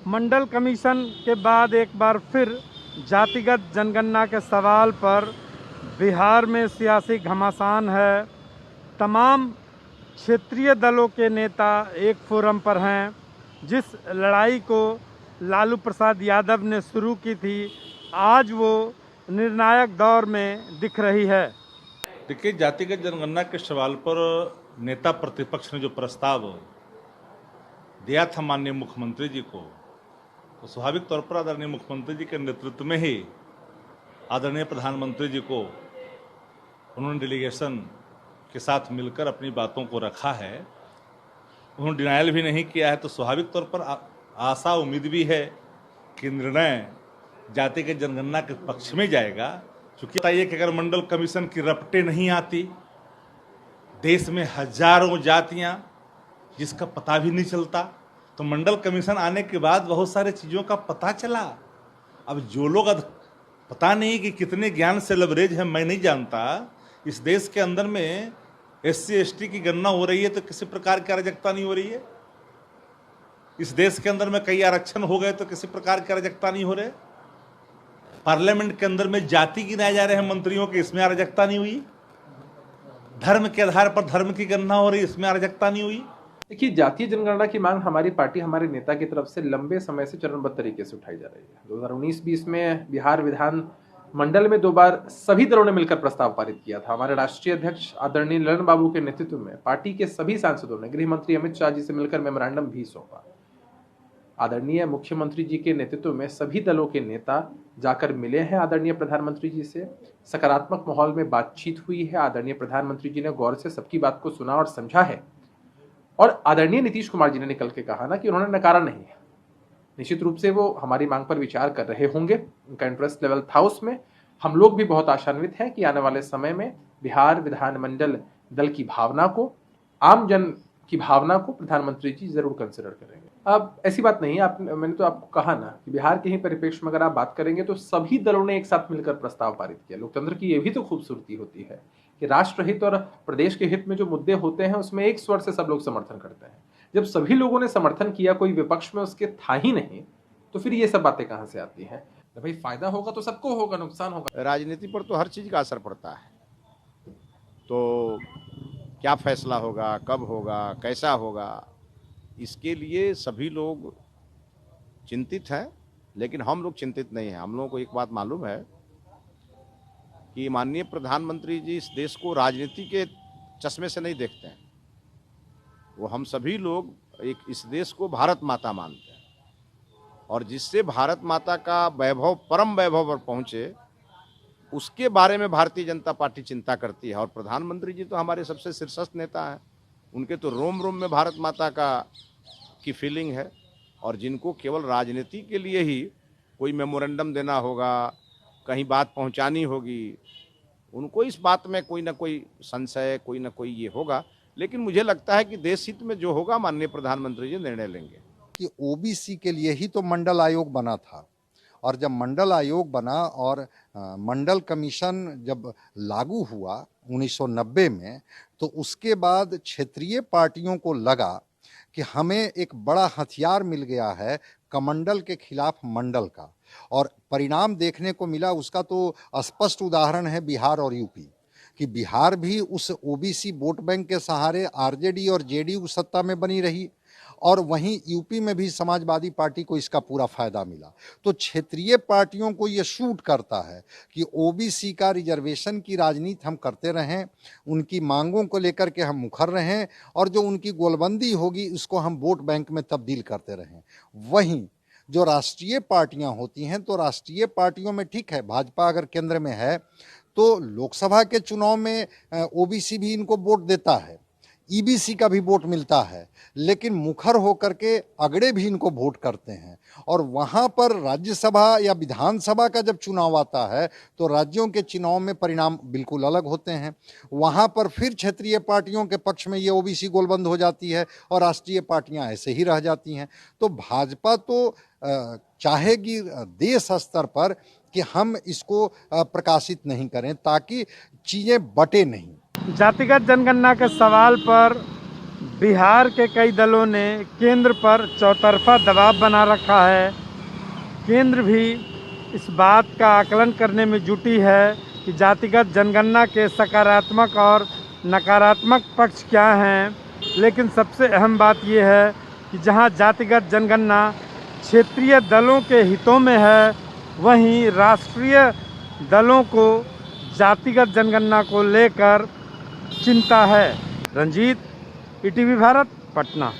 मंडल commission के बाद एक बार फिर जातिगत जनगणना के सवाल पर बिहार में सियासी घमासान है। तमाम क्षेत्रीय दलों के नेता एक फोरम पर हैं। जिस लड़ाई को लालू प्रसाद यादव ने शुरू की थी, आज वो निर्णायक दौर में दिख रही है। देखिए, जातिगत जनगणना के सवाल पर नेता प्रतिपक्ष ने जो प्रस्ताव दिया था माननीय मुख्यमंत्री जी को, तो स्वाभाविक तौर पर आदरणीय मुख्यमंत्री जी के नेतृत्व में ही आदरणीय प्रधानमंत्री जी को उन्होंने डेलीगेशन के साथ मिलकर अपनी बातों को रखा है। उन्होंने डिनायल भी नहीं किया है, तो स्वाभाविक तौर पर आशा उम्मीद भी है कि निर्णय जातिगत जनगणना के पक्ष में जाएगा। क्योंकि बताइए कि अगर मंडल कमीशन की रपटें नहीं आती, देश में हजारों जातियां जिसका पता भी नहीं चलता, तो मंडल कमीशन आने के बाद बहुत सारे चीज़ों का पता चला। अब जो लोग पता नहीं कि कितने ज्ञान से लवरेज है, मैं नहीं जानता। इस देश के अंदर में SC ST की गणना हो रही है तो किसी प्रकार की अराजकता नहीं हो रही है। इस देश के अंदर में कई आरक्षण हो गए तो किसी प्रकार की अराजकता नहीं हो रहे। पार्लियामेंट के अंदर में जाति गिनाए जा रहे हैं मंत्रियों के, इसमें अराजकता नहीं हुई। धर्म के आधार पर धर्म की गणना हो रही, इसमें अराजकता नहीं हुई। देखिए, जातीय जनगणना की मांग हमारी पार्टी, हमारे नेता की तरफ से लंबे समय से चरणबद्ध तरीके से उठाई जा रही है। 2019-20 में बिहार विधान मंडल में 2 बार सभी दलों ने मिलकर प्रस्ताव पारित किया था। हमारे राष्ट्रीय अध्यक्ष आदरणीय ललन बाबू के नेतृत्व में पार्टी के सभी सांसदों ने गृह मंत्री अमित शाह जी से मिलकर मेमोरेंडम भी सौंपा। आदरणीय मुख्यमंत्री जी के नेतृत्व में सभी दलों के नेता जाकर मिले हैं आदरणीय प्रधानमंत्री जी से। सकारात्मक माहौल में बातचीत हुई है। आदरणीय प्रधानमंत्री जी ने गौर से सबकी बात को सुना और समझा है। और आदरणीय नीतीश कुमार जी ने निकल के कहा ना कि उन्होंने नकारा नहीं है। निश्चित रूप से वो हमारी मांग पर विचार कर रहे होंगे, उनका इंटरेस्ट लेवल था उसमें। हम लोग भी बहुत आशान्वित हैं कि आने वाले समय में बिहार विधानमंडल दल की भावना को, आम जन की भावना को प्रधानमंत्री जी जरूर कंसिडर करेंगे। अब ऐसी बात नहीं है, मैंने तो आपको कहा ना कि बिहार के ही परिप्रेक्ष्य में अगर आप बात करेंगे तो सभी दलों ने एक साथ मिलकर प्रस्ताव पारित किया। लोकतंत्र की ये भी तो खूबसूरती होती है कि राष्ट्र हित और प्रदेश के हित में जो मुद्दे होते हैं उसमें एक स्वर से सब लोग समर्थन करते हैं। जब सभी लोगों ने समर्थन किया, कोई विपक्ष में उसके था ही नहीं, तो फिर ये सब बातें कहां से आती हैं? तो भाई फायदा होगा तो सबको होगा, नुकसान होगा। राजनीति पर तो हर चीज का असर पड़ता है। तो क्या फैसला होगा, कब होगा, कैसा होगा, इसके लिए सभी लोग चिंतित हैं। लेकिन हम लोग चिंतित नहीं हैं। हम लोगों को एक बात मालूम है कि माननीय प्रधानमंत्री जी इस देश को राजनीति के चश्मे से नहीं देखते हैं। वो हम सभी लोग इस देश को भारत माता मानते हैं, और जिससे भारत माता का वैभव, परम वैभव पर पहुंचे, उसके बारे में भारतीय जनता पार्टी चिंता करती है। और प्रधानमंत्री जी तो हमारे सबसे शीर्षस्थ नेता हैं। उनके तो रोम रोम में भारत माता की फीलिंग है। और जिनको केवल राजनीति के लिए ही कोई मेमोरेंडम देना होगा, कहीं बात पहुंचानी होगी, उनको इस बात में कोई ना कोई संशय, कोई ना कोई ये होगा। लेकिन मुझे लगता है कि देश हित में जो होगा माननीय प्रधानमंत्री जी निर्णय लेंगे। कि ओबीसी के लिए ही तो मंडल आयोग बना था, और जब मंडल आयोग बना और मंडल कमीशन जब लागू हुआ 1990 में, तो उसके बाद क्षेत्रीय पार्टियों को लगा कि हमें एक बड़ा हथियार मिल गया है कमंडल के खिलाफ मंडल का, और परिणाम देखने को मिला। उसका तो स्पष्ट उदाहरण है बिहार और यूपी, कि बिहार भी उस ओबीसी वोट बैंक के सहारे आरजेडी और जेडीयू सत्ता में बनी रही, और वहीं यूपी में भी समाजवादी पार्टी को इसका पूरा फायदा मिला। तो क्षेत्रीय पार्टियों को ये शूट करता है कि ओबीसी का रिजर्वेशन की राजनीति हम करते रहें, उनकी मांगों को लेकर के हम मुखर रहें, और जो उनकी गोलबंदी होगी उसको हम वोट बैंक में तब्दील करते रहें। वहीं जो राष्ट्रीय पार्टियां होती हैं, तो राष्ट्रीय पार्टियों में ठीक है, भाजपा अगर केंद्र में है तो लोकसभा के चुनाव में ओबीसी भी इनको वोट देता है, ईबीसी का भी वोट मिलता है, लेकिन मुखर होकर के अगड़े भी इनको वोट करते हैं। और वहाँ पर राज्यसभा या विधानसभा का जब चुनाव आता है तो राज्यों के चुनाव में परिणाम बिल्कुल अलग होते हैं। वहाँ पर फिर क्षेत्रीय पार्टियों के पक्ष में ये ओबीसी गोलबंद हो जाती है और राष्ट्रीय पार्टियाँ ऐसे ही रह जाती हैं। तो भाजपा तो चाहेगी देश स्तर पर कि हम इसको प्रकाशित नहीं करें ताकि चीज़ें बटे नहीं। जातिगत जनगणना के सवाल पर बिहार के कई दलों ने केंद्र पर चौतरफा दबाव बना रखा है। केंद्र भी इस बात का आकलन करने में जुटी है कि जातिगत जनगणना के सकारात्मक और नकारात्मक पक्ष क्या हैं, लेकिन सबसे अहम बात यह है कि जहां जातिगत जनगणना क्षेत्रीय दलों के हितों में है, वहीं राष्ट्रीय दलों को जातिगत जनगणना को लेकर चिंता है। रंजीत, ईटीवी भारत, पटना।